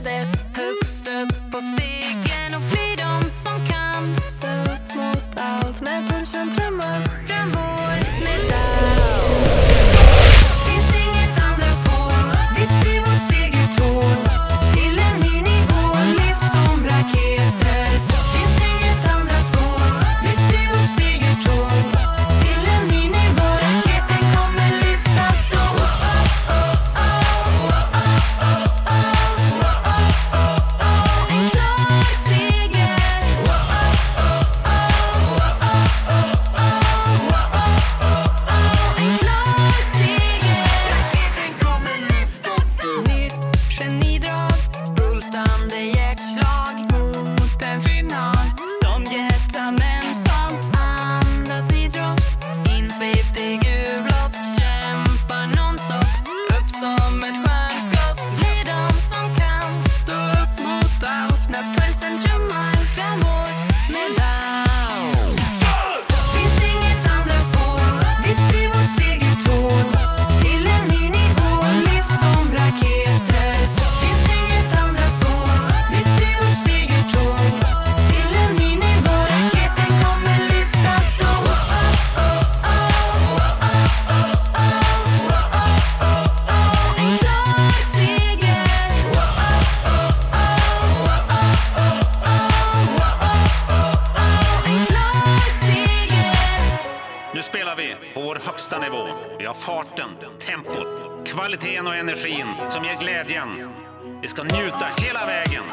ledet högst upp på stegen och bli de som kan stå upp mot allt med pulsen trummar fram vår medalj. Finns inget andra spår, vi styr vårt segertåg till en ny nivå, lyft som raketer. Finns inget andra spår, vi styr vårt segertåg till en ny nivå, raketen kommer lyfta så. En klar seger. En klar seger. Raketen kommer lyfta så. Nytt genidrag, bultande hjärtslag mot en final. Som jättemensamt andas idrott, insvept i gulblått, kämpar nonstop, upp som ett stjärnskott. Blir de som kan stå upp mot allt när pulsen trummar fram vår medalj. Finns inget andra spår, vi styr vårt segertåg till en ny nivå, lyft som raketer. Finns inget andra spår, vi styr vårt segertåg till en ny nivå, raketen kommer lyfta så. En klar seger. En klar seger. Nu spelar vi på vår högsta nivå. Vi har farten, tempot, kvaliteten och energin som ger glädjen. Vi ska njuta hela vägen.